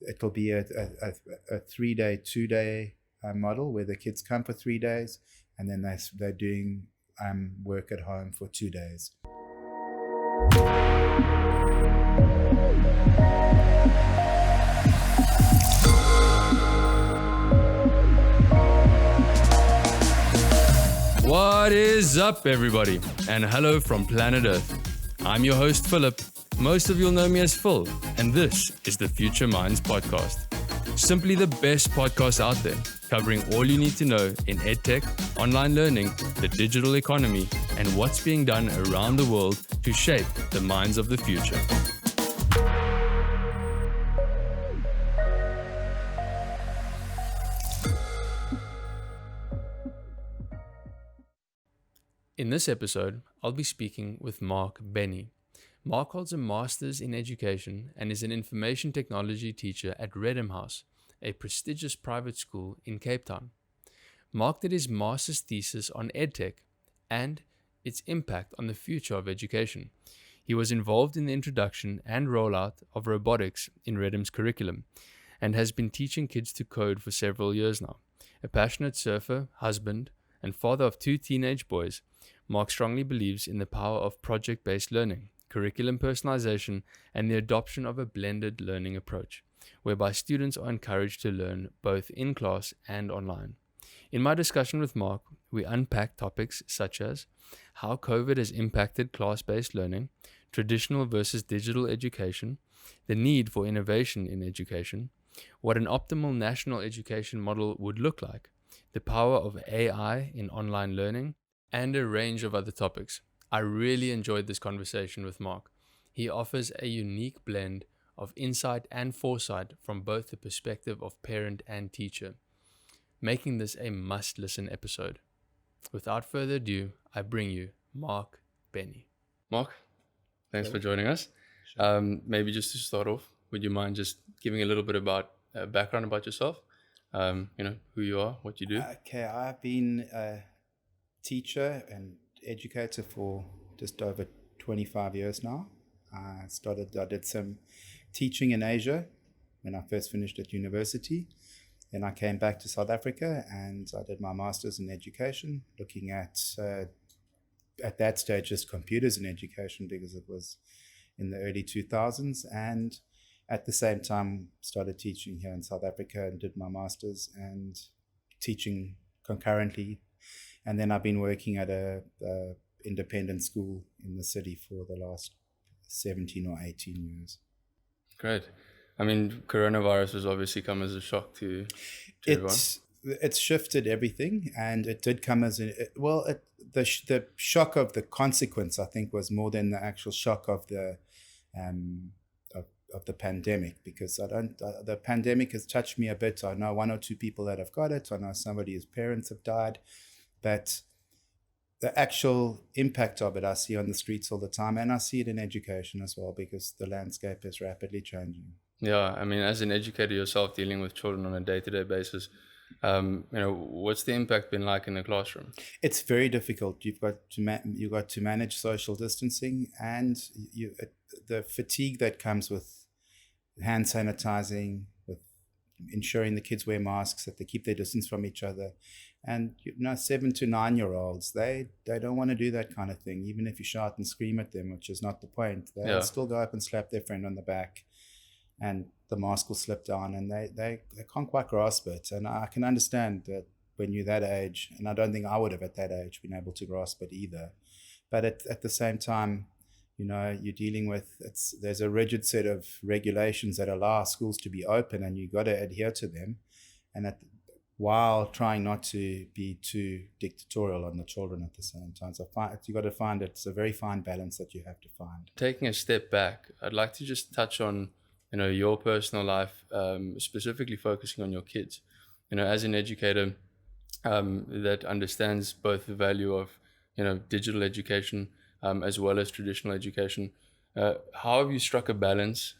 it'll be a 3-day, 2-day model where the kids come for 3 days, and then they're doing work at home for 2 days. What is up, everybody? And hello from planet Earth. I'm your host, Philip. Most of you'll know me as Phil, and this is the Future Minds podcast. Simply the best podcast out there, covering all you need to know in EdTech, online learning, the digital economy, and what's being done around the world to shape the minds of the future. In this episode, I'll be speaking with Marc Bennie. Marc holds a master's in education and is an information technology teacher at Reddam House, a prestigious private school in Cape Town. Marc did his master's thesis on EdTech and its impact on the future of education. He was involved in the introduction and rollout of robotics in Reddam's curriculum and has been teaching kids to code for several years now. A passionate surfer, husband, and father of 2 teenage boys, Marc strongly believes in the power of project-based learning, curriculum personalization, and the adoption of a blended learning approach, whereby students are encouraged to learn both in class and online. In my discussion with Marc, we unpack topics such as how COVID has impacted class-based learning, traditional versus digital education, the need for innovation in education, what an optimal national education model would look like, the power of AI in online learning, and a range of other topics. I really enjoyed this conversation with Marc. He offers a unique blend of insight and foresight from both the perspective of parent and teacher, making this a must-listen episode. Without further ado, I bring you Marc Bennie. Marc, thanks for joining us. Sure. Maybe just to start off, would you mind just giving a little bit about background about yourself? Who you are, what you do? Okay, I've been a teacher and educator for just over 25 years now. I did some teaching in Asia when I first finished at university. Then I came back to South Africa and I did my master's in education, looking at that stage just computers in education because it was in the early 2000s, and at the same time started teaching here in South Africa and did my master's and teaching concurrently. And then I've been working at a independent school in the city for the last 17 or 18 years. Great. I mean, coronavirus has obviously come as a shock to everyone. It's shifted everything, and it did come as the shock of the consequence, I think, was more than the actual shock of the of the pandemic, because the pandemic has touched me a bit. I know 1 or 2 people that have got it. I know somebody whose parents have died. But the actual impact of it I see on the streets all the time, and I see it in education as well, because the landscape is rapidly changing. Yeah, I mean, as an educator yourself, dealing with children on a day-to-day basis, what's the impact been like in the classroom? It's very difficult. You've got to manage social distancing, and the fatigue that comes with hand sanitizing, with ensuring the kids wear masks, that they keep their distance from each other. And 7 to 9-year-olds, they don't want to do that kind of thing. Even if you shout and scream at them, which is not the point, they'll still go up and slap their friend on the back, and the mask will slip down, and they can't quite grasp it. And I can understand that when you're that age, and I don't think I would have at that age been able to grasp it either. But at the same time, you're dealing with, there's a rigid set of regulations that allow schools to be open, and you've got to adhere to them. And while trying not to be too dictatorial on the children at the same time. So you've got to find it's a very fine balance that you have to find. Taking a step back, I'd like to just touch on, your personal life, specifically focusing on your kids. As an educator that understands both the value of, digital education as well as traditional education, how have you struck a balance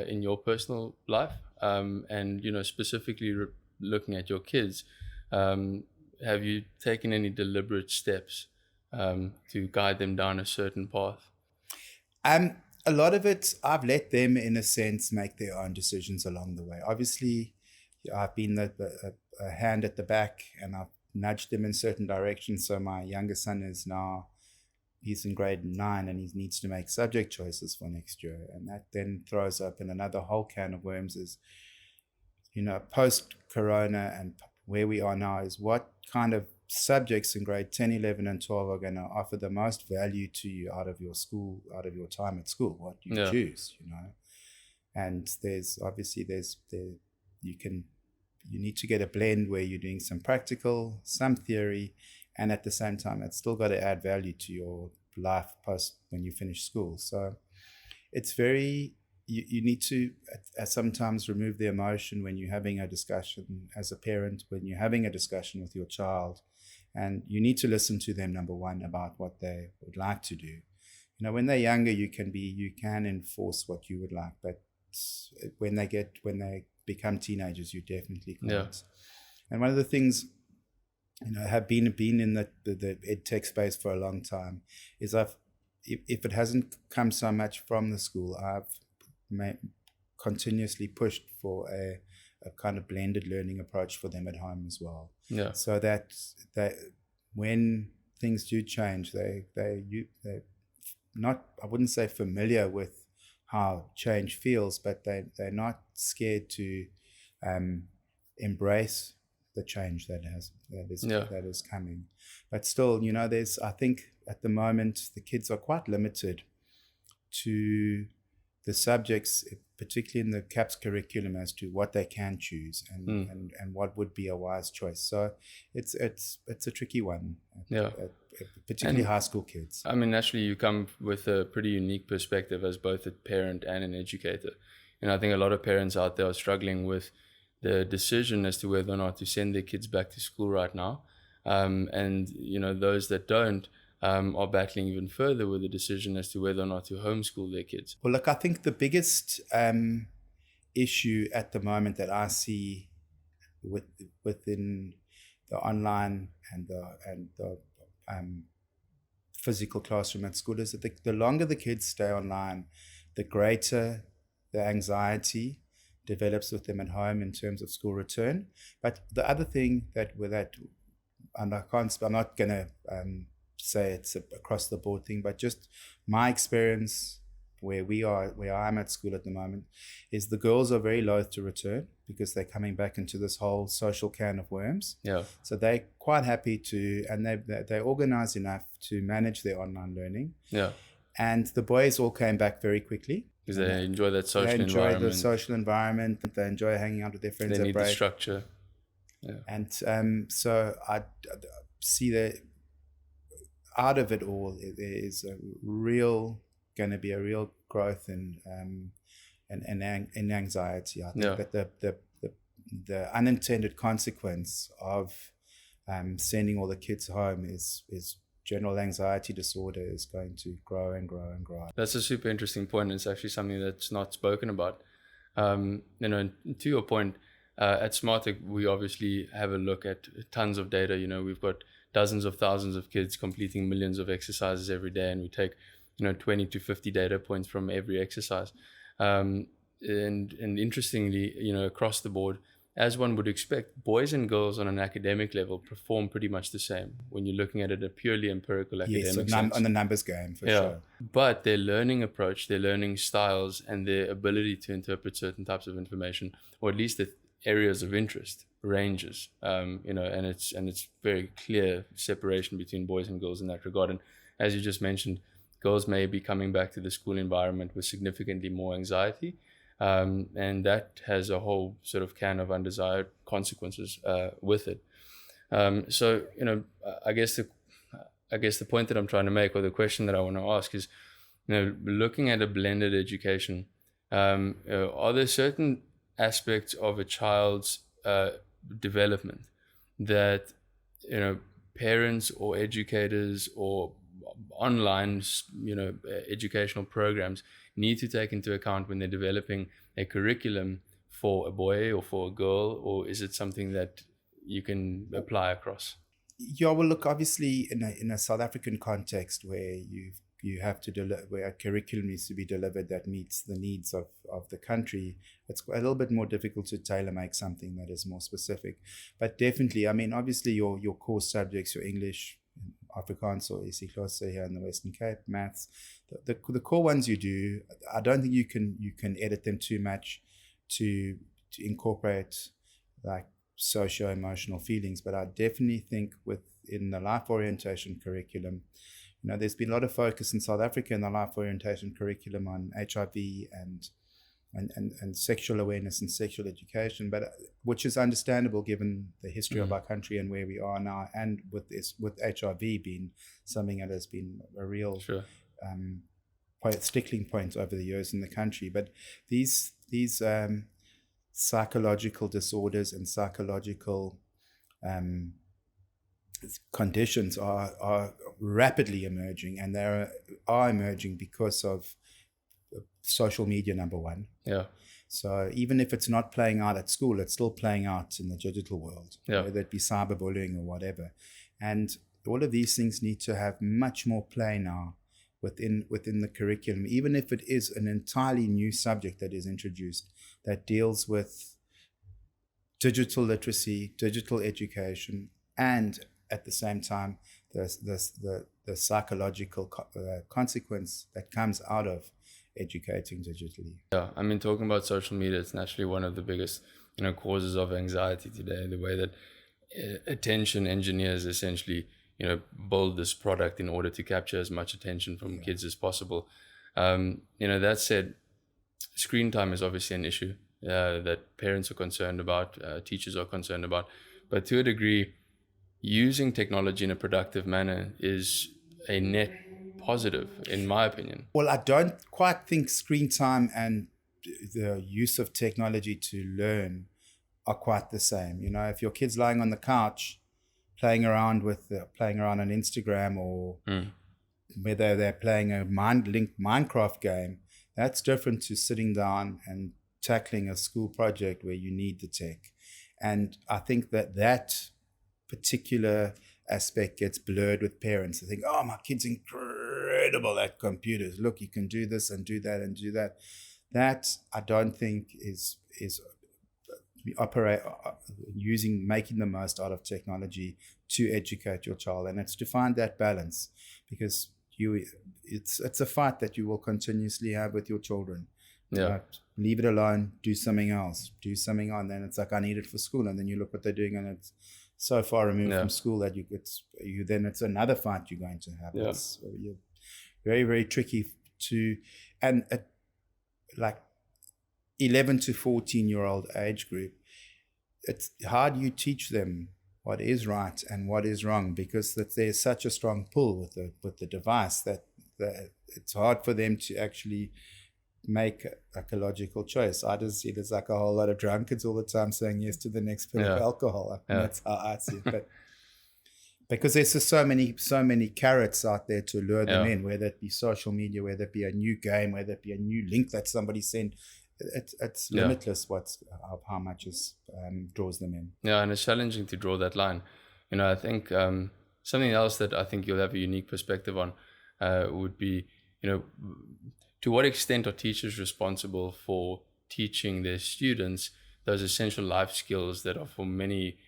in your personal life? And, specifically looking at your kids, have you taken any deliberate steps to guide them down a certain path? A lot of it, I've let them, in a sense, make their own decisions along the way. Obviously, I've been a hand at the back, and I've nudged them in certain directions. So my younger son is now, he's in grade 9, and he needs to make subject choices for next year. And that then throws open another whole can of worms is, post-corona and where we are now, is what kind of subjects in grade 10, 11, and 12 are going to offer the most value to you out of your school, out of your time at school, what you choose, And there's obviously you need to get a blend where you're doing some practical, some theory, and at the same time, it's still got to add value to your life post when you finish school. So it's very, you need to sometimes remove the emotion when you're having a discussion as a parent, when you're having a discussion with your child, and you need to listen to them, number one, about what they would like to do. When they're younger, you can enforce what you would like, but when they become teenagers, you definitely can't. Yeah. And one of the things, have been in the EdTech space for a long time, is if it hasn't come so much from the school, I've continuously pushed for a kind of blended learning approach for them at home as well. Yeah. So that when things do change, they're not, I wouldn't say familiar with how change feels, but they're not scared to embrace the change that is coming. But still, I think at the moment the kids are quite limited to the subjects, particularly in the CAPS curriculum, as to what they can choose and what would be a wise choice. So it's a tricky one, particularly high school kids. I mean, naturally, you come with a pretty unique perspective as both a parent and an educator. And I think a lot of parents out there are struggling with the decision as to whether or not to send their kids back to school right now. And those that don't are battling even further with the decision as to whether or not to homeschool their kids. Well, look, I think the biggest issue at the moment that I see within the online and the physical classroom at school is that the longer the kids stay online, the greater the anxiety develops with them at home in terms of school return. But the other thing and I'm not going to say it's across the board thing, but just my experience where I'm at school at the moment is the girls are very loath to return because they're coming back into this whole social can of worms. Yeah. So they're quite happy to, and they're organized enough to manage their online learning. Yeah. And the boys all came back very quickly. Because they enjoy that social environment. They enjoy the social environment. They enjoy hanging out with their friends. They need the structure. Yeah. And so I see that out of it all, there is going to be a real growth in anxiety. I think that the unintended consequence of sending all the kids home is general anxiety disorder is going to grow and grow and grow. That's a super interesting point. It's actually something that's not spoken about. To your point, at SmartTech, we obviously have a look at tons of data. We've got dozens of thousands of kids completing millions of exercises every day, and we take 20 to 50 data points from every exercise. And interestingly, across the board, as one would expect, boys and girls on an academic level perform pretty much the same when you're looking at it a purely empirical academic sense. On the numbers game, for sure. But their learning approach, their learning styles, and their ability to interpret certain types of information, or at least the areas of interest, ranges. And it's very clear separation between boys and girls in that regard. And as you just mentioned, girls may be coming back to the school environment with significantly more anxiety. And that has a whole sort of can of undesired consequences with it. So I guess the point that I'm trying to make, or the question that I want to ask, is, looking at a blended education, are there certain aspects of a child's development that parents or educators or online educational programs need to take into account when they're developing a curriculum for a boy or for a girl, or is it something that you can apply across? Yeah, well, look, obviously in a South African context where you've you have to deliver, where a curriculum needs to be delivered that meets the needs of the country, it's a little bit more difficult to tailor make something that is more specific. But definitely, I mean, obviously your core subjects, your English, Afrikaans or isiXhosa here in the Western Cape, maths, the core ones you do, I don't think you can edit them too much to incorporate like socio-emotional feelings. But I definitely think within the life orientation curriculum, you know, there's been a lot of focus in South Africa in the life orientation curriculum on HIV and sexual awareness and sexual education, but which is understandable given the history of our country and where we are now, and with HIV being something that has been a real sticking point over the years in the country. But these psychological disorders and psychological conditions are rapidly emerging, and they are emerging because of social media, number one. Yeah. So even if it's not playing out at school, it's still playing out in the digital world, whether it be cyberbullying or whatever. And all of these things need to have much more play now within the curriculum, even if it is an entirely new subject that is introduced that deals with digital literacy, digital education, and at the same time the psychological consequence that comes out of educating digitally. Yeah, I mean, talking about social media, it's naturally one of the biggest, causes of anxiety today. The way that attention engineers essentially, build this product in order to capture as much attention from kids as possible. That said, screen time is obviously an issue that parents are concerned about, teachers are concerned about, but to a degree, using technology in a productive manner is a net positive, in my opinion. Well, I don't quite think screen time and the use of technology to learn are quite the same. If your kid's lying on the couch playing around on Instagram, or whether they're playing a linked Minecraft game, that's different to sitting down and tackling a school project where you need the tech. And I think that particular aspect gets blurred with parents. They think, oh, my kid's incredible at computers. Look, you can do this and do that and do that. That I don't think is making the most out of technology to educate your child. And it's to find that balance, because it's a fight that you will continuously have with your children. Yeah. Leave it alone, do something else, and then it's like, I need it for school, and then you look what they're doing, and it's so far removed from school that then it's another fight you're going to have. Yeah. It's very, very tricky and like 11 to 14-year-old age group, it's how do you teach them what is right and what is wrong, because there's such a strong pull with the device that it's hard for them to actually make like a logical choice. I just see there's like a whole lot of drunkards all the time saying yes to the next pill of alcohol. That's how I see it. But because there's just so many carrots out there to lure them in, whether it be social media, whether it be a new game, whether it be a new link that somebody sent, it's limitless how much draws them in. Yeah, and it's challenging to draw that line. I think something else that I think you'll have a unique perspective on would be, to what extent are teachers responsible for teaching their students those essential life skills that are for many,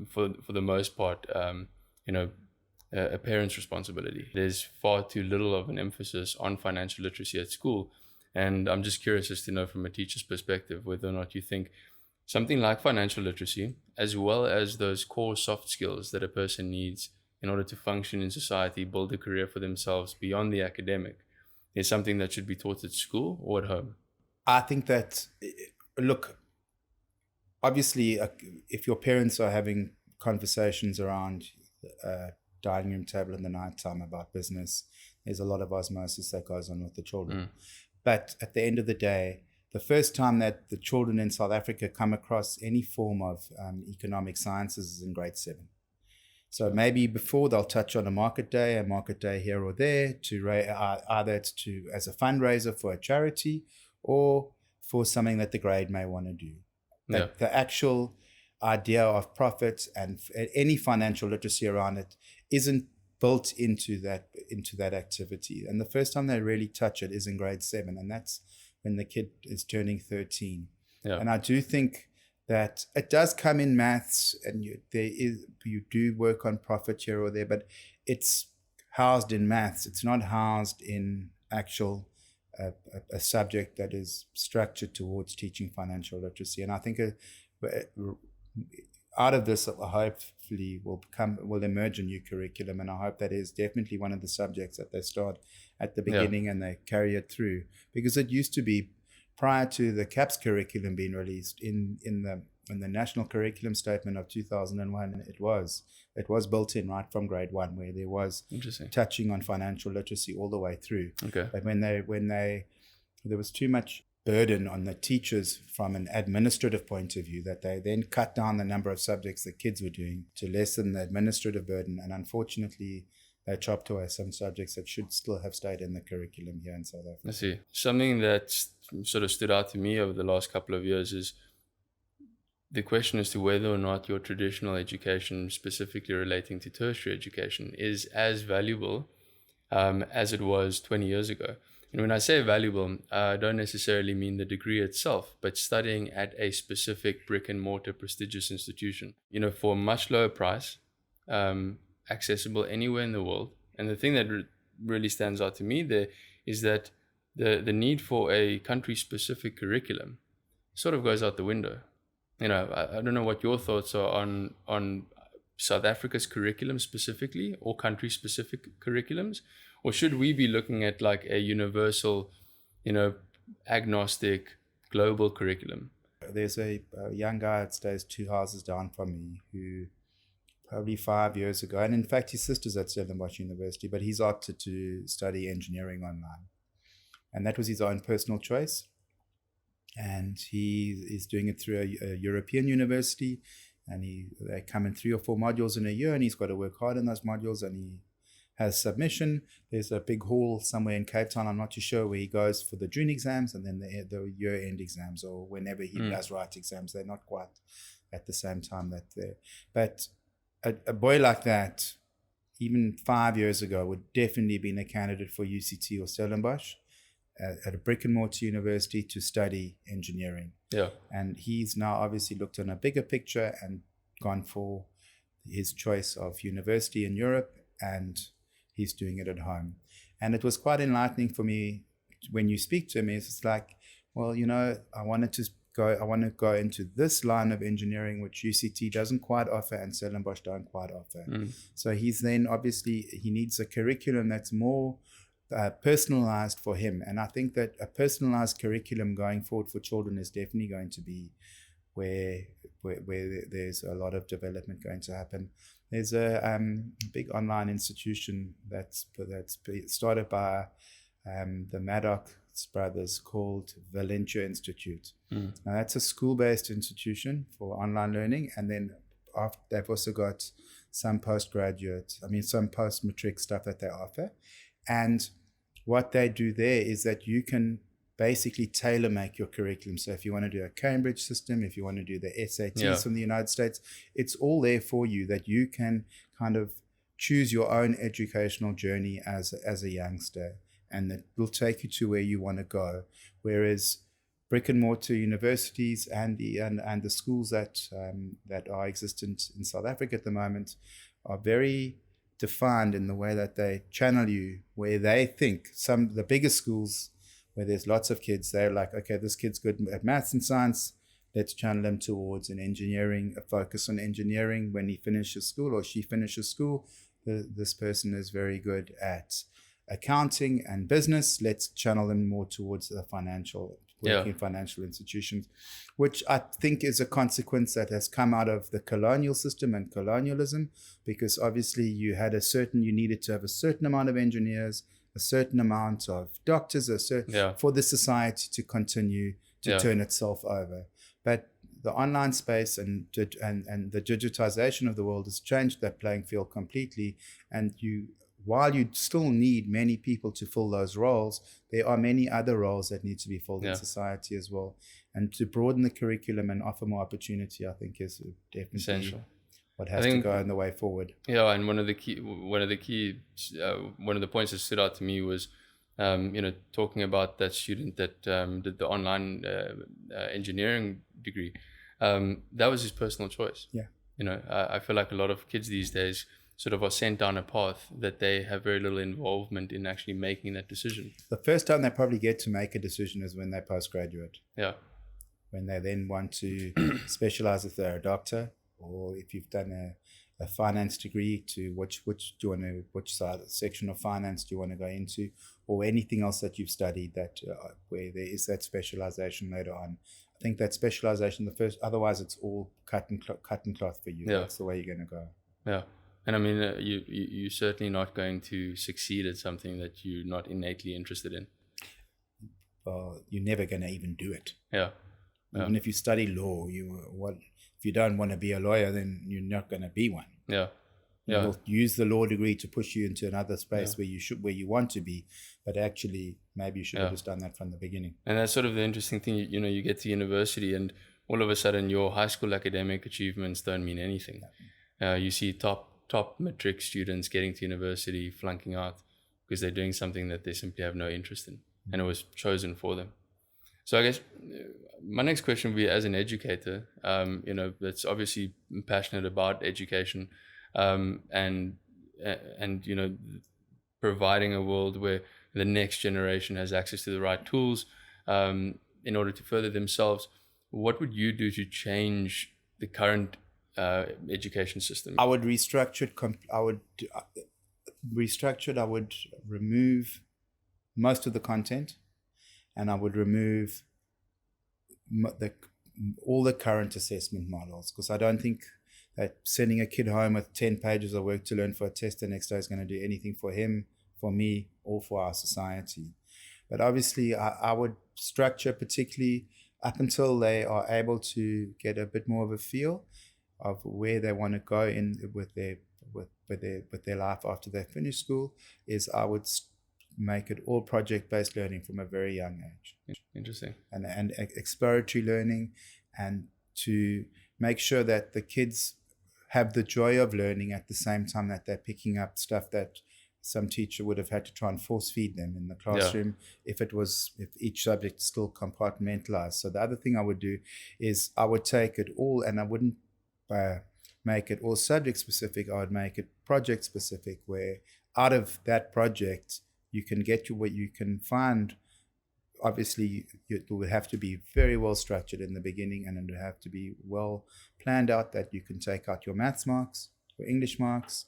for the most part, a parent's responsibility. There's far too little of an emphasis on financial literacy at school. And I'm just curious as to know from a teacher's perspective whether or not you think something like financial literacy, as well as those core soft skills that a person needs in order to function in society, build a career for themselves beyond the academic, is something that should be taught at school or at home. I think that, look, obviously, if your parents are having conversations around dining room table in the nighttime about business, there's a lot of osmosis that goes on with the children. But at the end of the day, the first time that the children in South Africa come across any form of economic sciences is in grade 7. So maybe before they'll touch on a market day here or there, either it's as a fundraiser for a charity or for something that the grade may want to do. But the actual idea of profits and any financial literacy around it isn't built into that into that activity. And the first time they really touch it is in grade 7, and that's when the kid is turning 13. Yeah. And I do think that it does come in maths, and you do work on profit here or there, but it's housed in maths. It's not housed in actual a subject that is structured towards teaching financial literacy. And I think out of this, hopefully will emerge a new curriculum, and I hope that is definitely one of the subjects that they start at the beginning and they carry it through, because it used to be, prior to the CAPS curriculum being released in the National Curriculum Statement of 2001, it was built in right from grade 1, where there was touching on financial literacy all the way through. Okay. But when there was too much burden on the teachers from an administrative point of view, that they then cut down the number of subjects that kids were doing to lessen the administrative burden, and unfortunately they chopped away some subjects that should still have stayed in the curriculum here in South Africa. I see. Something that sort of stood out to me over the last couple of years is the question as to whether or not your traditional education, specifically relating to tertiary education, is as valuable as it was 20 years ago. And when I say valuable, I don't necessarily mean the degree itself, but studying at a specific brick and mortar prestigious institution, for a much lower price, accessible anywhere in the world. And the thing that really stands out to me there is that the need for a country-specific curriculum sort of goes out the window. I don't know what your thoughts are on South Africa's curriculum specifically, or country-specific curriculums, or should we be looking at like a universal, agnostic, global curriculum? There's a young guy that stays 2 houses down from me who probably 5 years ago, and in fact his sister's at Stellenbosch University, but he's opted to study engineering online. And that was his own personal choice. And he is doing it through a European university, and they come in 3 or 4 modules in a year, and he's got to work hard on those modules, and he has submission. There's a big hall somewhere in Cape Town, I'm not too sure, where he goes for the June exams and then the year-end exams, or whenever he does write exams. They're not quite at the same time that they're... But a boy like that, even 5 years ago, would definitely have been a candidate for UCT or Stellenbosch at a brick and mortar university to study engineering. Yeah. And he's now obviously looked on a bigger picture and gone for his choice of university in Europe, and he's doing it at home. And it was quite enlightening for me when you speak to him. It's like, well, I want to go into this line of engineering, which UCT doesn't quite offer and Stellenbosch don't quite offer. So he's then obviously, he needs a curriculum that's more personalized for him. And I think that a personalized curriculum going forward for children is definitely going to be where there's a lot of development going to happen. There's a big online institution that's started by the Maddox brothers called Valentia Institute. Now that's a school-based institution for online learning, and then they've also got some post-matric stuff that they offer. And what they do there is that you can basically tailor make your curriculum. So if you want to do a Cambridge system, if you want to do the SATs from the United States, it's all there for you, that you can kind of choose your own educational journey as a youngster, and that will take you to where you want to go. Whereas brick and mortar universities and the schools that are existent in South Africa at the moment are very defined in the way that they channel you, where they think the biggest schools where there's lots of kids, they're like, okay, this kid's good at maths and science, let's channel them towards a focus on engineering. When he finishes school or she finishes school, this person is very good at accounting and business, let's channel them more towards the working financial institutions, which I think is a consequence that has come out of the colonial system and colonialism, because obviously you needed to have a certain amount of engineers, a certain amount of doctors, for the society to continue to turn itself over. But the online space and the digitization of the world has changed that playing field completely. And while you still need many people to fill those roles, there are many other roles that need to be filled in society as well. And to broaden the curriculum and offer more opportunity, I think, is definitely essential. what has to go in the way forward. Yeah, and one of the points that stood out to me was, talking about that student that did the online engineering degree. That was his personal choice. Yeah. I feel like a lot of kids these days sort of are sent down a path that they have very little involvement in actually making that decision. The first time they probably get to make a decision is when they're postgraduate. Yeah. When they then want to specialize, if they're a doctor, or if you've done a finance degree, to which section of finance do you want to go into, or anything else that you've studied that where there is that specialization later on. I think that specialization the first, otherwise it's all cut and cloth for you. Yeah. That's the way you're going to go. Yeah. And I mean, you're certainly not going to succeed at something that you're not innately interested in. Well, you're never going to even do it. Yeah. Even if you study law, if you don't want to be a lawyer, then you're not going to be one. Yeah. You'll use the law degree to push you into another space where you want to be, but actually maybe you should have just done that from the beginning. And that's sort of the interesting thing. You get to university, and all of a sudden your high school academic achievements don't mean anything. You see top matric students getting to university flunking out because they're doing something that they simply have no interest in, and it was chosen for them. So I guess my next question would be, as an educator, that's obviously passionate about education, and providing a world where the next generation has access to the right tools in order to further themselves. What would you do to change the current education system? I would restructure it. I would remove most of the content, and I would remove all the current assessment models, because I don't think that sending a kid home with 10 pages of work to learn for a test the next day is going to do anything for him, for me, or for our society. But obviously, I would structure, particularly up until they are able to get a bit more of a feel of where they want to go in with their life after they finish school, is I would make it all project-based learning from a very young age. Interesting. And exploratory learning, and to make sure that the kids have the joy of learning at the same time that they're picking up stuff that some teacher would have had to try and force feed them in the classroom if each subject is still compartmentalized. So the other thing I would do is I would take it all, and I wouldn't make it all subject specific. I would make it project specific, where out of that project you can get to what you can find. Obviously, it would have to be very well structured in the beginning, and it would have to be well planned out that you can take out your maths marks, your English marks,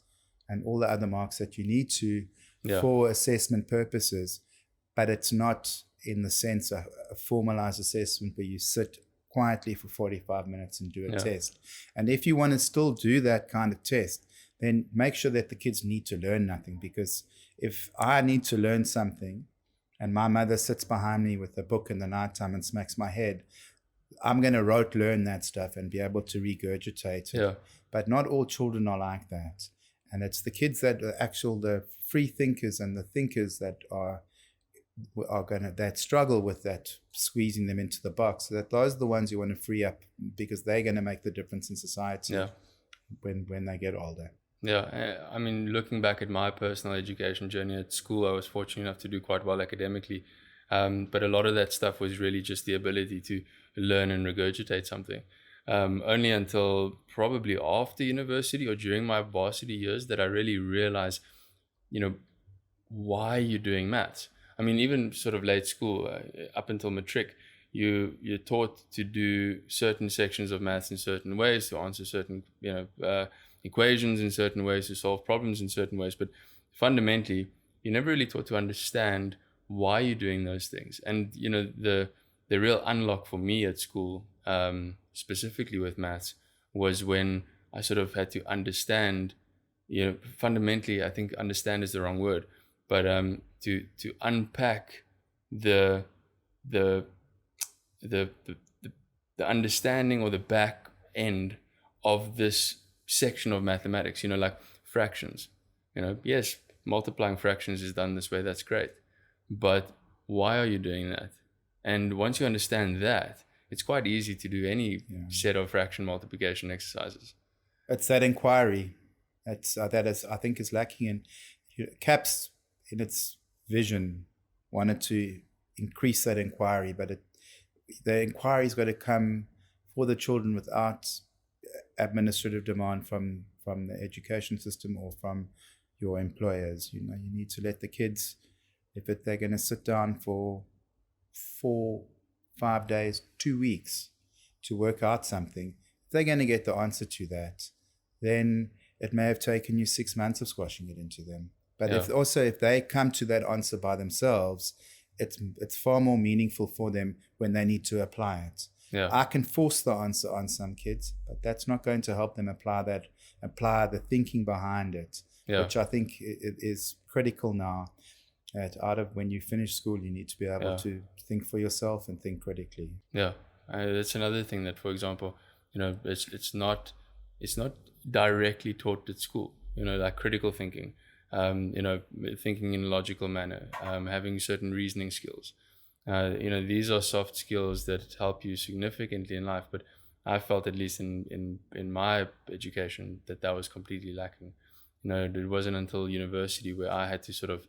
and all the other marks that you need to for assessment purposes. But it's not in the sense of a formalized assessment where you sit quietly for 45 minutes and do a test. And if you want to still do that kind of test, then make sure that the kids need to learn nothing. Because if I need to learn something and my mother sits behind me with a book in the nighttime and smacks my head, I'm going to rote learn that stuff and be able to regurgitate it. Yeah. But not all children are like that. And it's the kids that are the free thinkers and the thinkers that that struggle with that, squeezing them into the box. So that those are the ones you want to free up, because they're going to make the difference in society when they get older. Yeah, I mean, looking back at my personal education journey at school, I was fortunate enough to do quite well academically. But a lot of that stuff was really just the ability to learn and regurgitate something. Only until probably after university or during my varsity years that I really realized, why you're doing maths. I mean, even sort of late school, up until matric, you're taught to do certain sections of maths in certain ways, to answer certain, equations in certain ways, to solve problems in certain ways. But fundamentally, you're never really taught to understand why you're doing those things. And, the real unlock for me at school, specifically with maths, was when I sort of had to understand, fundamentally, I think understand is the wrong word, but to unpack the understanding or the back end of this section of mathematics, like fractions. Yes, multiplying fractions is done this way, that's great, but why are you doing that? And once you understand that, it's quite easy to do any set of fraction multiplication exercises. It's that inquiry. That is, I think, is lacking. And CAPS, in its vision, wanted to increase that inquiry, but the inquiry's got to come for the children without administrative demand from the education system or from your employers. You need to let the kids, if they're going to sit down for 4-5 days, 2 weeks to work out something, if they're going to get the answer to that, then it may have taken you 6 months of squashing it into them. But if they come to that answer by themselves, it's far more meaningful for them when they need to apply it. Yeah. I can force the answer on some kids, but that's not going to help them apply the thinking behind it, which I think it is critical now. When you finish school, you need to be able to think for yourself and think critically. Yeah, that's another thing that, for example, it's not directly taught at school. Like critical thinking, thinking in a logical manner, having certain reasoning skills. These are soft skills that help you significantly in life. But I felt, at least in my education, that was completely lacking. It wasn't until university where I had to sort of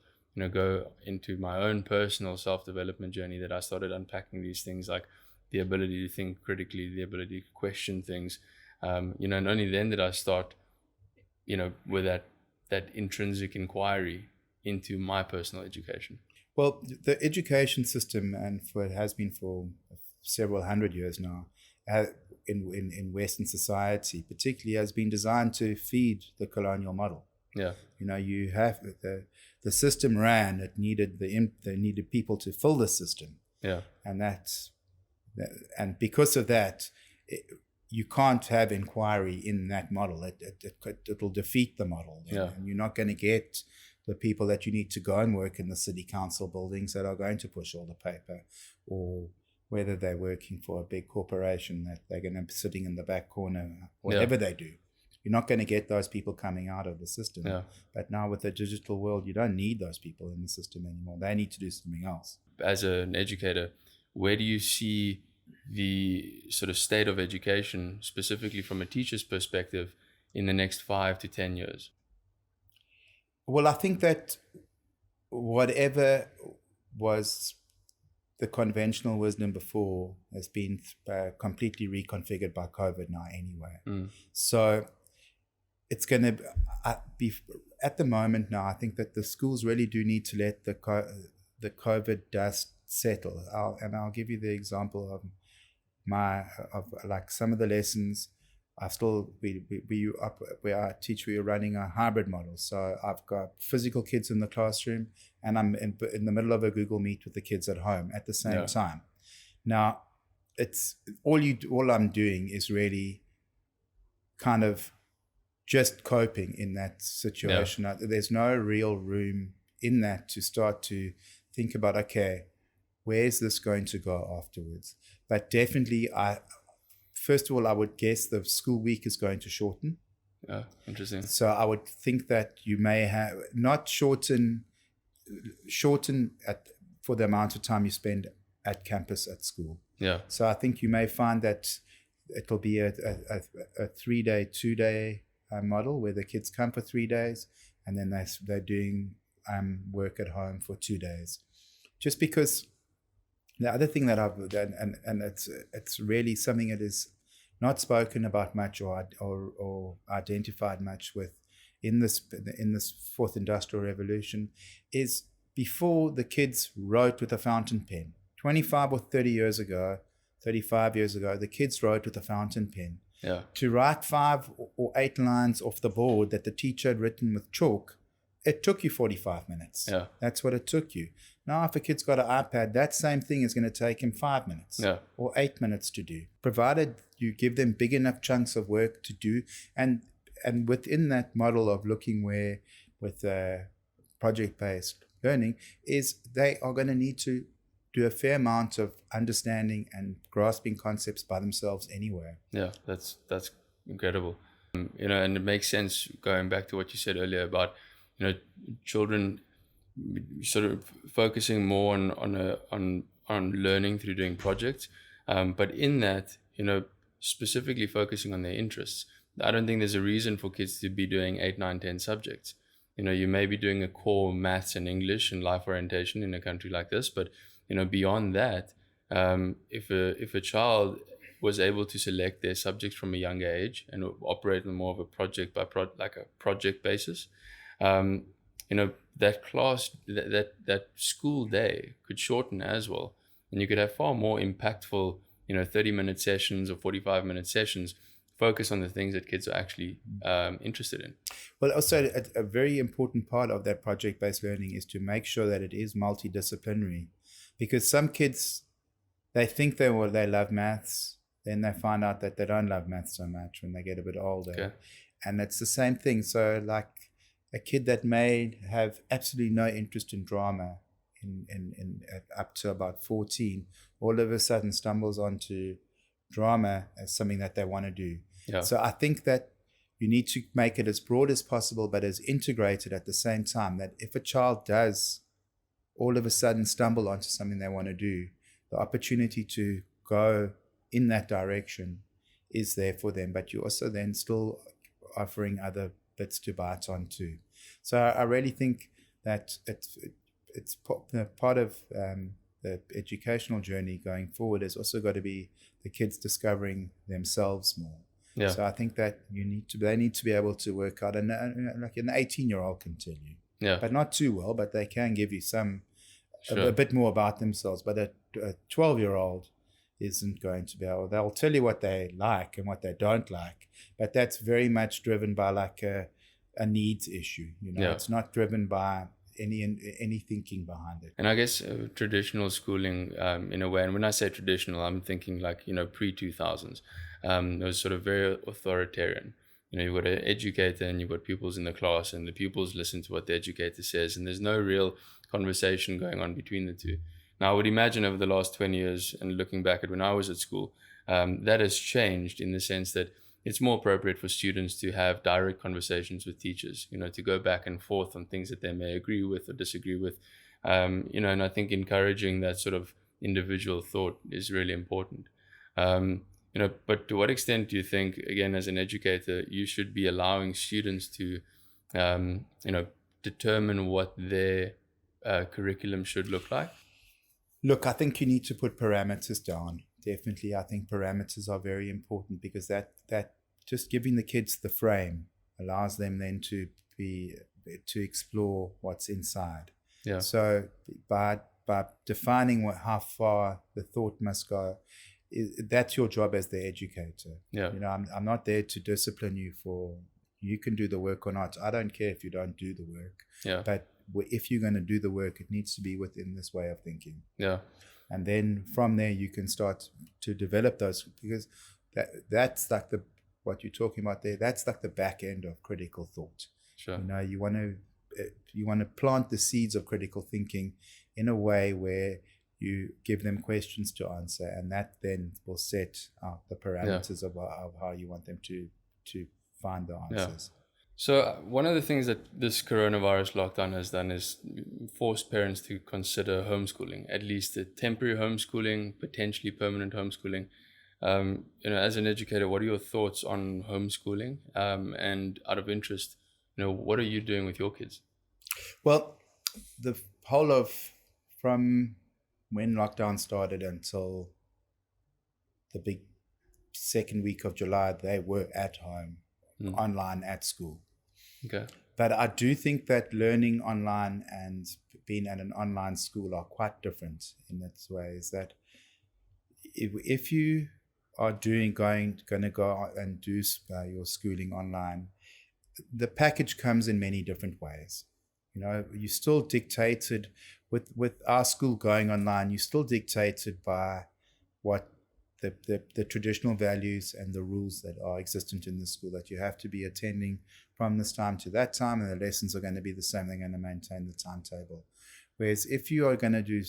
go into my own personal self-development journey that I started unpacking these things, like the ability to think critically, the ability to question things, and only then did I start, with that intrinsic inquiry into my personal education. Well, the education system, and it has been for several hundred years now, in Western society, particularly, has been designed to feed the colonial model. Yeah. You have the system ran. It needed they needed people to fill the system. Yeah. And because of that, you can't have inquiry in that model. It'll defeat the model. Yeah. And you're not going to get the people that you need to go and work in the city council buildings that are going to push all the paper, or whether they're working for a big corporation that they're going to be sitting in the back corner, whatever they do. You're not going to get those people coming out of the system. Yeah. But now with the digital world, you don't need those people in the system anymore. They need to do something else. As an educator, where do you see the sort of state of education, specifically from a teacher's perspective, in the next 5 to 10 years? Well, I think that whatever was the conventional wisdom before has been completely reconfigured by COVID now anyway. So it's going to be, at the moment now, I think that the schools really do need to let the COVID dust settle. I'll give you the example of like some of the lessons. Where I teach, we are running a hybrid model. So I've got physical kids in the classroom, and I'm in the middle of a Google Meet with the kids at home at the same time. Now, it's all I'm doing is really kind of just coping in that situation. There's no real room in that to start to think about, okay, where's this going to go afterwards? But definitely, first of all, I would guess the school week is going to shorten. Yeah, interesting. So I would think that you may have not shorten for the amount of time you spend at campus at school. Yeah. So I think you may find that it'll be a 3-day, 2-day model where the kids come for 3 days, and then they're doing work at home for 2 days. Just because the other thing that I've done, and it's really something that is not spoken about much or identified much with in this fourth industrial revolution, is before the kids wrote with a fountain pen. 25 or 35 years ago, the kids wrote with a fountain pen. Yeah. To write 5 or 8 lines off the board that the teacher had written with chalk, it took you 45 minutes. Yeah. That's what it took you. Now, if a kid's got an iPad, that same thing is going to take him 5 minutes or 8 minutes to do, provided you give them big enough chunks of work to do. And within that model of looking where with project-based learning is they are going to need to do a fair amount of understanding and grasping concepts by themselves anyway. Yeah, that's incredible. And it makes sense going back to what you said earlier about, children sort of focusing more on learning through doing projects, but in that, specifically focusing on their interests. I don't think there's a reason for kids to be doing 8, 9, 10 subjects. You may be doing a core maths and English and life orientation in a country like this, but beyond that, if a child was able to select their subjects from a younger age and operate on more of a project by like a project basis, um, that class, that school day could shorten as well, and you could have far more impactful 30-minute sessions or 45-minute sessions, focus on the things that kids are actually interested in. Well, also a very important part of that project-based learning is to make sure that it is multidisciplinary, because some kids, they think they love maths, then they find out that they don't love maths so much when they get a bit older. Okay. And it's the same thing. So like a kid that may have absolutely no interest in drama in up to about 14, all of a sudden stumbles onto drama as something that they want to do. Yeah. So I think that you need to make it as broad as possible, but as integrated at the same time, that if a child does all of a sudden stumble onto something they want to do, the opportunity to go in that direction is there for them, but you also then still offering other bits to bite on too. So I really think that it's part of the educational journey going forward has also got to be the kids discovering themselves more. Yeah. So I think that they need to be able to work out, and like an 18-year-old can tell you, yeah, but not too well, but they can give you some sure. a bit more about themselves. But a 12-year-old isn't going to be able. They'll tell you what they like and what they don't like, but that's very much driven by like a needs issue. Yeah. It's not driven by any thinking behind it. And I guess traditional schooling, in a way, and when I say traditional, I'm thinking like pre-2000s. It was sort of very authoritarian. You've got an educator and you've got pupils in the class, and the pupils listen to what the educator says, and there's no real conversation going on between the two. Now, I would imagine over the last 20 years, and looking back at when I was at school, that has changed in the sense that it's more appropriate for students to have direct conversations with teachers, to go back and forth on things that they may agree with or disagree with. And I think encouraging that sort of individual thought is really important. But to what extent do you think, again, as an educator, you should be allowing students to, determine what their curriculum should look like? Look, I think you need to put parameters down. Definitely, I think parameters are very important, because that just giving the kids the frame allows them then to explore what's inside. Yeah. So by defining how far the thought must go, that's your job as the educator. Yeah. I'm not there to discipline you for you can do the work or not. I don't care if you don't do the work. Yeah. But if you're going to do the work, it needs to be within this way of thinking. Yeah. And then from there, you can start to develop those, because that's like what you're talking about there. That's like the back end of critical thought. Sure. You want to plant the seeds of critical thinking in a way where you give them questions to answer, and that then will set out the parameters of how you want them to find the answers. Yeah. So one of the things that this coronavirus lockdown has done is forced parents to consider homeschooling, at least a temporary homeschooling, potentially permanent homeschooling. As an educator, what are your thoughts on homeschooling? And out of interest, what are you doing with your kids? Well, the whole of from when lockdown started until the big second week of July, they were at home, online at school. Okay. But I do think that learning online and being at an online school are quite different in its ways. That if you are going to go and do your schooling online, the package comes in many different ways. You still dictated with our school going online. You're still dictated by what the traditional values and the rules that are existent in the school, that you have to be attending from this time to that time, and the lessons are going to be the same. They're going to maintain the timetable. Whereas if you are going to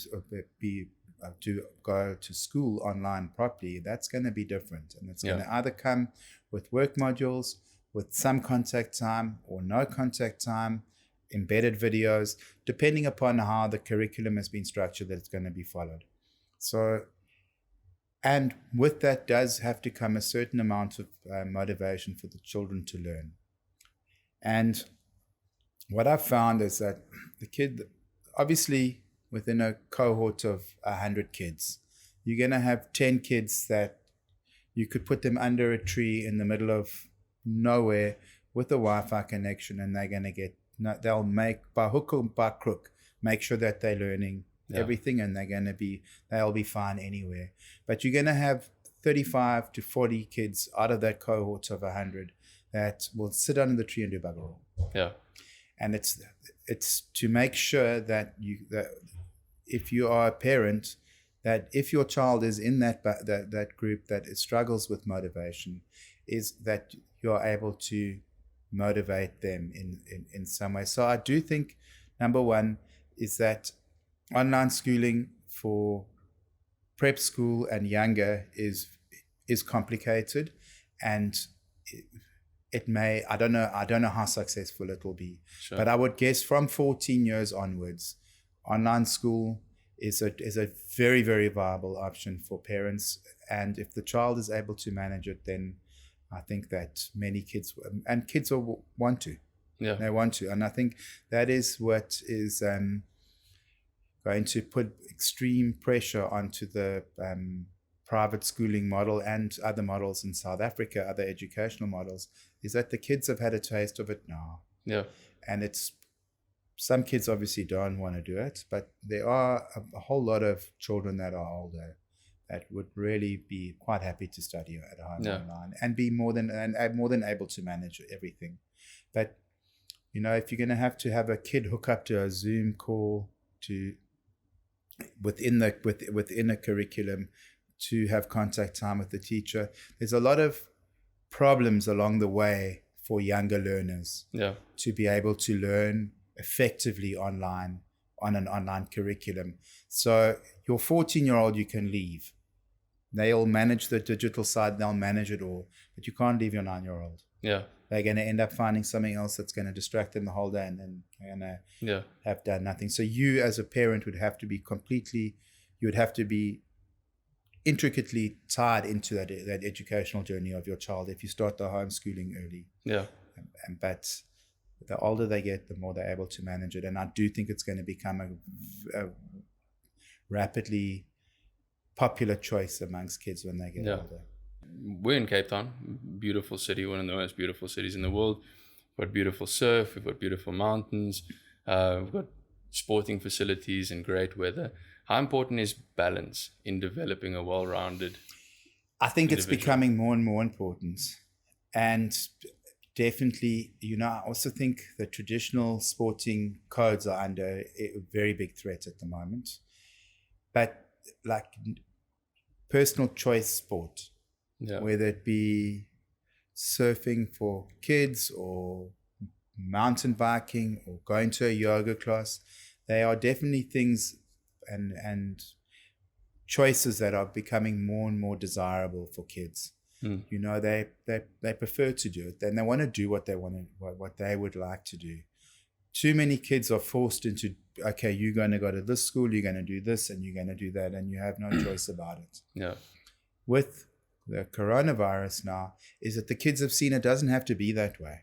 go to school online properly, that's going to be different, and it's going to either come with work modules, with some contact time or no contact time, embedded videos, depending upon how the curriculum has been structured, that it's going to be followed. So And with that does have to come a certain amount of motivation for the children to learn. And what I've found is that the kid, obviously within a cohort of 100 kids, you're going to have 10 kids that you could put them under a tree in the middle of nowhere with a Wi-Fi connection, and they're going to get, they'll make, by hook or by crook, make sure that they're learning everything, and they'll be fine anywhere. But you're going to have 35 to 40 kids out of that cohort of 100 that will sit under the tree and do bugger all. Yeah. And it's to make sure that if you are a parent, that if your child is in that group that struggles with motivation, is that you're able to motivate them in some way. So I do think number one is that online schooling for prep school and younger is complicated, and it may, I don't know how successful it will be. Sure. But I would guess from 14 years onwards, online school is a very, very viable option for parents. And if the child is able to manage it, then I think that many kids will want to. Yeah. They want to. And I think that is what is going to put extreme pressure onto the private schooling model and other models in South Africa, other educational models, is that the kids have had a taste of it now. Yeah. And some kids obviously don't want to do it, but there are a whole lot of children that are older that would really be quite happy to study at home online and be more than able to manage everything. But if you're going to have a kid hook up to a Zoom call within a curriculum to have contact time with the teacher, there's a lot of problems along the way for younger learners to be able to learn effectively online on an online curriculum. So your 14-year-old, you can leave. They'll manage the digital side, they'll manage it all, but you can't leave your 9-year-old. Yeah. They're going to end up finding something else that's going to distract them the whole day, and then they're going to have done nothing. So you as a parent would have to be intricately tied into that educational journey of your child if you start the homeschooling early. Yeah. But the older they get, the more they're able to manage it. And I do think it's going to become a rapidly popular choice amongst kids when they get older. We're in Cape Town, beautiful city, one of the most beautiful cities in the world. We've got beautiful surf, we've got beautiful mountains, we've got sporting facilities and great weather. How important is balance in developing a well-rounded I think individual? It's becoming more and more important. And definitely, I also think the traditional sporting codes are under a very big threat at the moment. But like personal choice sport, whether it be surfing for kids or mountain biking or going to a yoga class, they are definitely things and choices that are becoming more and more desirable for kids. They prefer to do it, and they want to do what they would like to do. Too many kids are forced into, okay, you're going to go to this school, you're going to do this, and you're going to do that, and you have no choice about it. Yeah. With the coronavirus now, is that the kids have seen it doesn't have to be that way.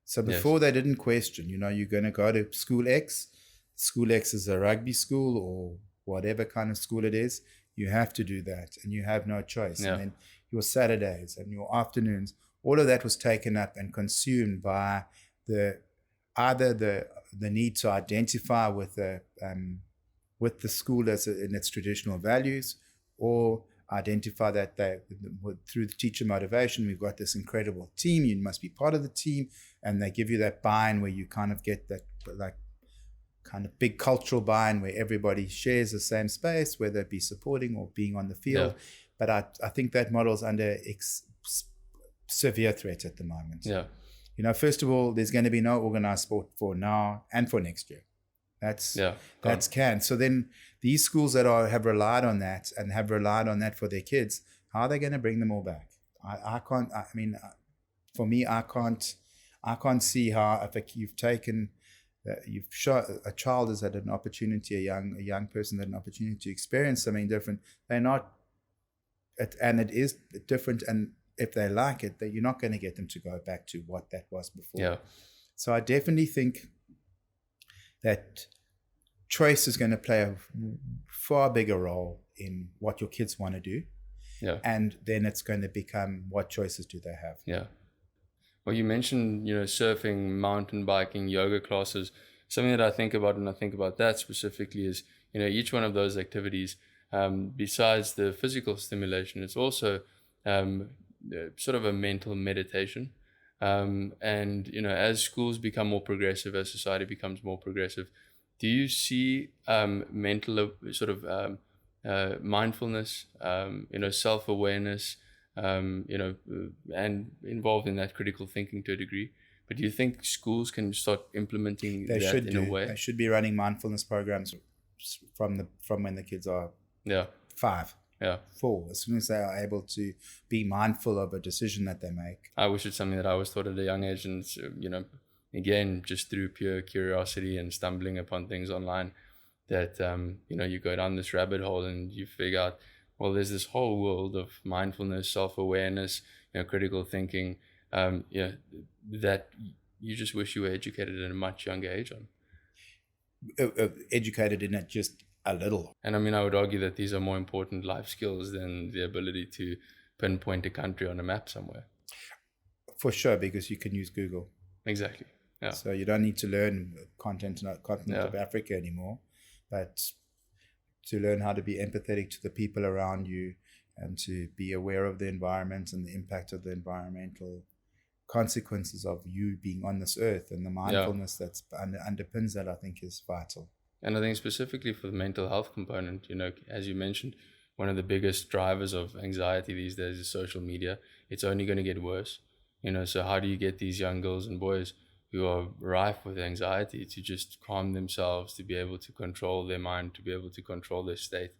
So before they didn't question, you're going to go to school X. School X is a rugby school or whatever kind of school it is. You have to do that, and you have no choice. And then your Saturdays and your afternoons, all of that was taken up and consumed by either the need to identify with the school in its traditional values, or identify that through the teacher motivation, we've got this incredible team, you must be part of the team, and they give you that buy-in where you kind of get that like kind of big cultural buy-in where everybody shares the same space, whether it be supporting or being on the field. But I think that model is under severe threat at the moment. First of all, there's going to be no organized sport for now and for next year. That's canned. So then these schools that have relied on that and have relied on that for their kids, how are they going to bring them all back? I can't. I mean, for me, I can't see how if you've taken. You've shot a child has had an opportunity, a young person had an opportunity to experience something different. They're not it is different, and if they like it, that you're not going to get them to go back to what that was before. Yeah. So I definitely think that choice is going to play a far bigger role in what your kids want to do. Yeah. And then it's going to become, what choices do they have? Yeah. Well, you mentioned, surfing, mountain biking, yoga classes. Something that I think about when I think about that specifically is, each one of those activities, besides the physical stimulation, it's also sort of a mental meditation. And, as schools become more progressive, as society becomes more progressive, do you see mental sort of mindfulness, self-awareness, and involved in that critical thinking to a degree? But do you think schools can start implementing that in a way? They should be running mindfulness programs from when the kids are 5, 4, as soon as they are able to be mindful of a decision that they make. I wish it's something that I was taught at a young age, and again, just through pure curiosity and stumbling upon things online, that you go down this rabbit hole and you figure out, well, there's this whole world of mindfulness, self-awareness, critical thinking, that you just wish you were educated at a much younger age on. Educated in it just a little. And I would argue that these are more important life skills than the ability to pinpoint a country on a map somewhere. For sure, because you can use Google. Exactly. Yeah. So you don't need to learn continent of Africa anymore, but to learn how to be empathetic to the people around you and to be aware of the environment and the impact of the environmental consequences of you being on this earth, and the mindfulness that's underpins that, I think, is vital. And I think specifically for the mental health component, as you mentioned, one of the biggest drivers of anxiety these days is social media. It's only going to get worse. So how do you get these young girls and boys who are rife with anxiety to just calm themselves, to be able to control their mind, to be able to control their state?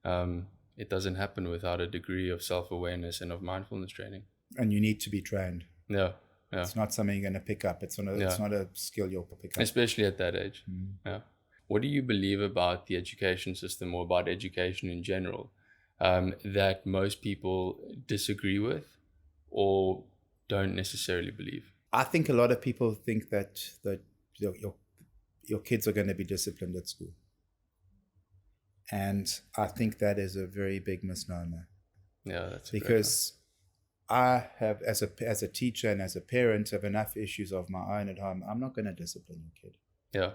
It doesn't happen without a degree of self-awareness and of mindfulness training. And you need to be trained. Yeah. It's not something you're going to pick up. It's not a skill you'll pick up. Especially at that age. Yeah. What do you believe about the education system, or about education in general, that most people disagree with or don't necessarily believe? I think a lot of people think that your kids are going to be disciplined at school. And I think that is a very big misnomer. Yeah, that's because I have, as a teacher and as a parent, have enough issues of my own at home. I'm not going to discipline your kid. Yeah.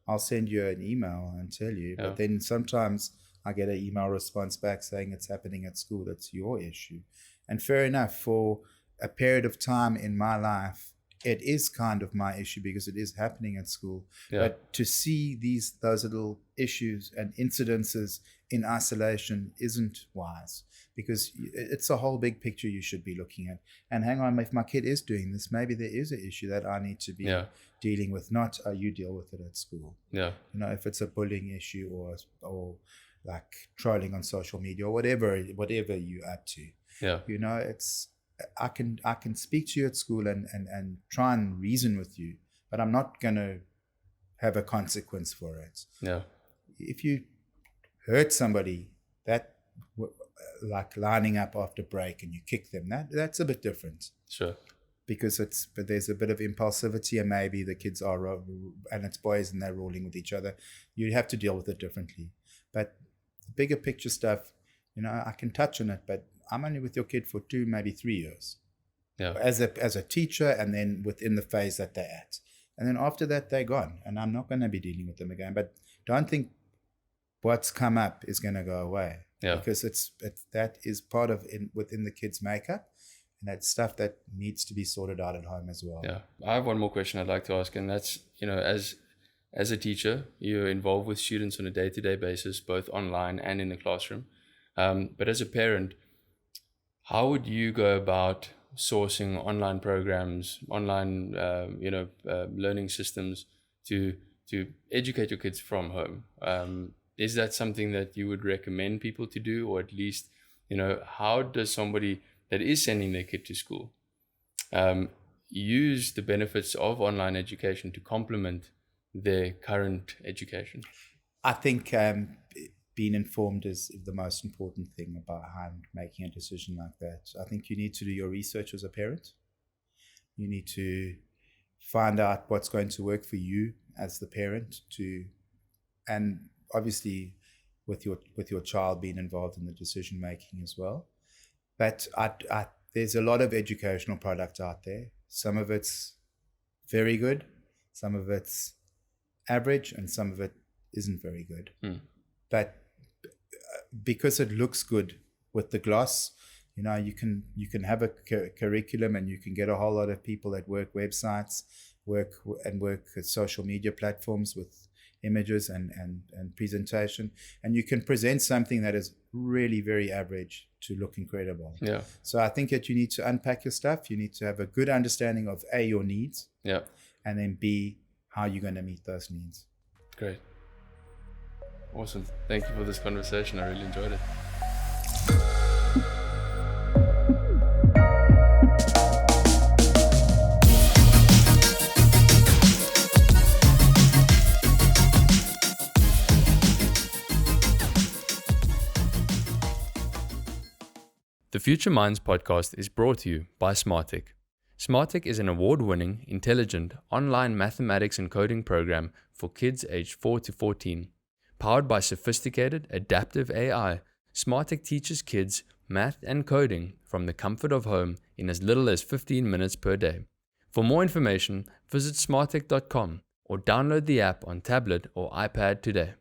I'll send you an email and tell you, but then sometimes I get an email response back saying it's happening at school. That's your issue. And fair enough, for a period of time in my life, it is kind of my issue because it is happening at school. Yeah. But to see those little issues and incidences in isolation isn't wise, because it's a whole big picture you should be looking at. And hang on, if my kid is doing this, maybe there is an issue that I need to be dealing with, not you deal with it at school. Yeah. If it's a bullying issue or like trolling on social media or whatever you're up to. Yeah. It's I can speak to you at school and try and reason with you, but I'm not going to have a consequence for it. Yeah. If you hurt somebody, that like lining up after break and you kick them, that's a bit different. Sure. Because there's a bit of impulsivity, and maybe the kids and it's boys and they're rolling with each other. You have to deal with it differently. But the bigger picture stuff, I can touch on it, but I'm only with your kid for 2, maybe 3 years. Yeah. As a teacher, and then within the phase that they're at. And then after that, they're gone, and I'm not going to be dealing with them again. But don't think what's come up is going to go away. Yeah. Because that is part of within the kid's makeup, and that's stuff that needs to be sorted out at home as well. Yeah. I have one more question I'd like to ask, and that's, as a teacher, you're involved with students on a day-to-day basis, both online and in the classroom. But as a parent, how would you go about sourcing online programs, online, learning systems to educate your kids from home? Is that something that you would recommend people to do, or at least, how does somebody that is sending their kid to school use the benefits of online education to complement their current education? I think being informed is the most important thing behind making a decision like that. I think you need to do your research as a parent. You need to find out what's going to work for you as the parent, and obviously with your child being involved in the decision making as well. But there's a lot of educational product out there. Some of it's very good, some of it's average, and some of it isn't very good. But because it looks good with the gloss, you can have a curriculum, and you can get a whole lot of people that work websites, work with social media platforms with images and presentation, and you can present something that is really very average to look incredible. Yeah. So I think that you need to unpack your stuff. You need to have a good understanding of A, your needs, and then B, how you're going to meet those needs. Great. Awesome. Thank you for this conversation. I really enjoyed it. The Future Minds podcast is brought to you by SmartTech. SmartTech is an award-winning, intelligent, online mathematics and coding program for kids aged 4 to 14. Powered by sophisticated, adaptive AI, SmartTech teaches kids math and coding from the comfort of home in as little as 15 minutes per day. For more information, visit smarttech.com or download the app on tablet or iPad today.